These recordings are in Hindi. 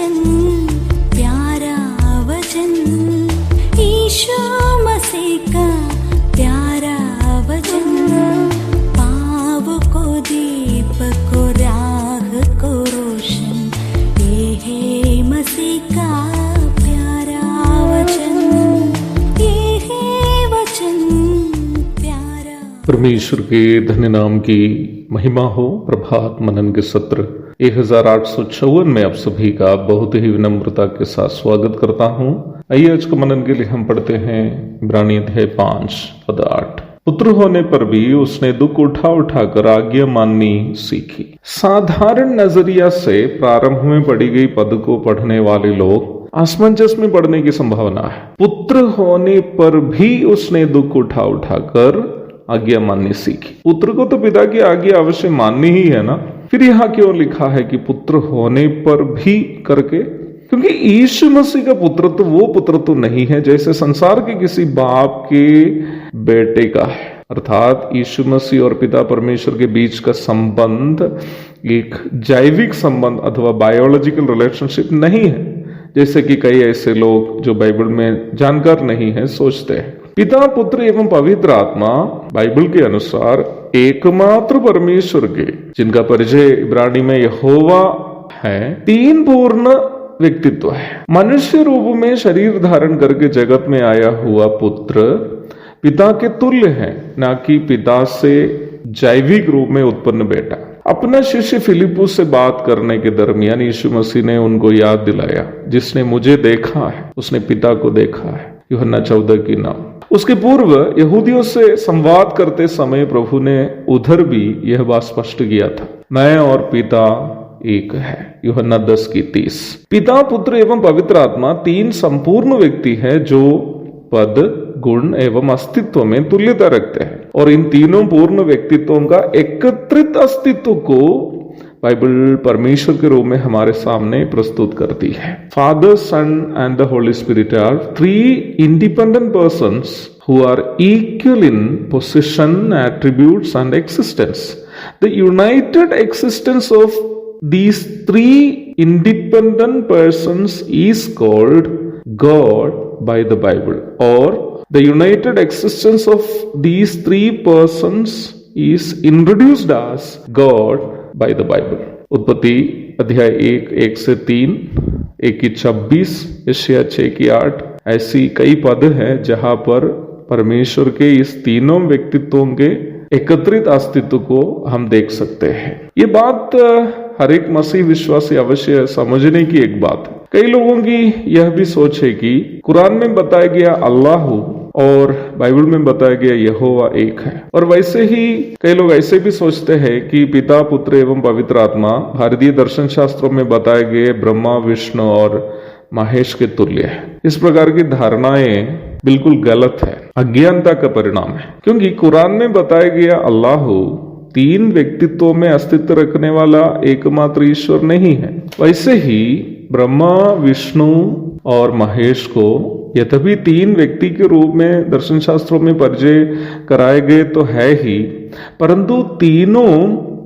वचन, प्यारा वचन, यीशु मसीह का प्यारा वचन, पाव को दीप को राह को रोशन, ये है मसीह का प्यारा वचन, ये है वचन प्यारा। परमेश्वर के धन्य नाम की महिमा हो। प्रभात मनन के सत्र 1854 में आप सभी का बहुत ही विनम्रता के साथ स्वागत करता हूं। आइए आज के मनन के लिए हम पढ़ते हैं इब्रानी अध्याय 5 पद 8। पुत्र होने पर भी उसने दुख उठाकर आज्ञा माननी सीखी। साधारण नजरिया से प्रारंभ में पढ़ी गई पद को पढ़ने वाले लोग असमंजस में पढ़ने की संभावना है। पुत्र होने पर भी उसने दुख उठाकर आज्ञा माननी सीखी। पुत्र को तो पिता की आज्ञा अवश्य माननी ही है ना, फिर यहाँ क्यों लिखा है कि पुत्र होने पर भी करके? क्योंकि यीशु मसीह का पुत्र तो वो पुत्र तो नहीं है जैसे संसार के किसी बाप के बेटे का है। अर्थात यीशु मसीह और पिता परमेश्वर के बीच का संबंध एक जैविक संबंध अथवा बायोलॉजिकल रिलेशनशिप नहीं है, जैसे कि कई ऐसे लोग जो बाइबल में जानकार नहीं है सोचते हैं। पिता, पुत्र एवं पवित्र आत्मा बाइबल के अनुसार एकमात्र परमेश्वर के, जिनका परिचय इब्रानी में यहोवा है, तीन पूर्ण व्यक्तित्व है। मनुष्य रूप में शरीर धारण करके जगत में आया हुआ पुत्र पिता के तुल्य है, ना कि पिता से जैविक रूप में उत्पन्न बेटा। अपना शिष्य फिलिपुस से बात करने के दरमियान यीशु मसीह ने उनको याद दिलाया, जिसने मुझे देखा है उसने पिता को देखा है, यूहन्ना 14 की 9। उसके पूर्व यहूदियों से संवाद करते समय प्रभु ने उधर भी यह बात स्पष्ट किया था, मैं और पिता एक है, यूहन्ना 10 की 30। पिता, पुत्र एवं पवित्र आत्मा तीन संपूर्ण व्यक्ति हैं जो पद, गुण एवं अस्तित्व में तुल्यता रखते हैं, और इन तीनों पूर्ण व्यक्तित्वों का एकत्रित अस्तित्व को बाइबल परमेश्वर के रूप में हमारे सामने प्रस्तुत करती है। Father, Son and the Holy Spirit are three independent persons who are equal in position, attributes and existence. The united existence of these three independent persons is called God by the Bible, or the united existence of these three persons is introduced as God by the Bible. उत्पत्ति अध्याय 1 से 3, 1 की 26, यशायाह 6 की 8। ऐसी कई पद हैं जहां पर परमेश्वर के इस तीनों व्यक्तित्वों के एकत्रित अस्तित्व को हम देख सकते हैं। ये बात हर एक मसीह विश्वासी अवश्य समझने की एक बात है। कई लोगों की यह भी सोच है कि कुरान में बताया गया अल्लाह और बाइबल में बताया गया यहोवा एक है, और वैसे ही कई लोग ऐसे भी सोचते हैं कि पिता, पुत्र एवं पवित्र आत्मा भारतीय दर्शन शास्त्रों में बताए गए ब्रह्मा, विष्णु और महेश के तुल्य है। इस प्रकार की धारणाएं बिल्कुल गलत है, अज्ञानता का परिणाम है, क्योंकि कुरान में बताया गया अल्लाह तीन व्यक्तित्वों में अस्तित्व रखने वाला एकमात्र ईश्वर नहीं है। वैसे ही ब्रह्मा, विष्णु और महेश को यद्यपि तीन व्यक्ति के रूप में दर्शन शास्त्रों में परिचय कराए गए तो है ही, परंतु तीनों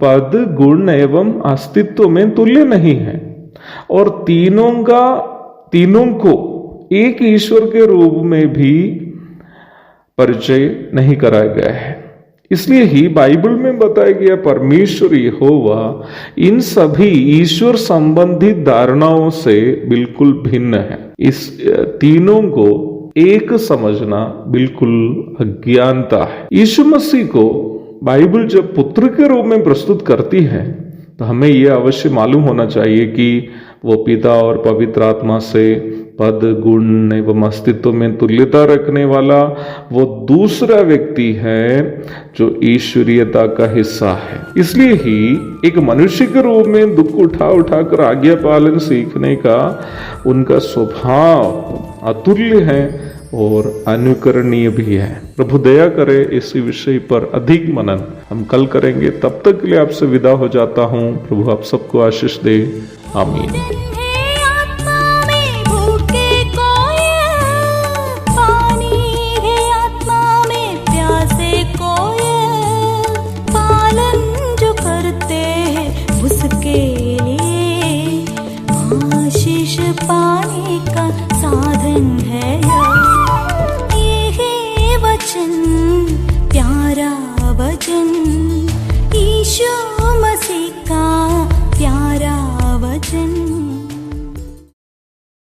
पद, गुण एवं अस्तित्व में तुल्य नहीं है, और तीनों को एक ईश्वर के रूप में भी परिचय नहीं कराया गया है। इसलिए ही बाइबल में बताया गया परमेश्वर यहोवा इन सभी ईश्वर संबंधित धारणाओं से बिल्कुल भिन्न है। इस तीनों को एक समझना बिल्कुल अज्ञानता है। यीशु मसीह को बाइबल जब पुत्र के रूप में प्रस्तुत करती है तो हमें यह अवश्य मालूम होना चाहिए कि वो पिता और पवित्र आत्मा से पद, गुण एवं अस्तित्व में तुल्यता रखने वाला वो दूसरा व्यक्ति है जो ईश्वरीयता का हिस्सा है। इसलिए ही एक मनुष्य के रूप में दुख उठाकर आज्ञा पालन सीखने का उनका स्वभाव अतुल्य है और अनुकरणीय भी है। प्रभु दया करे, इसी विषय पर अधिक मनन हम कल करेंगे। तब तक के लिए आपसे विदा हो जाता हूँ। प्रभु आप सबको आशीष दे। आमीन। उसके लिए बख्शिश पाने का साधन है ये है वचन, प्यारा वचन, यीशु मसीह का प्यारा वचन।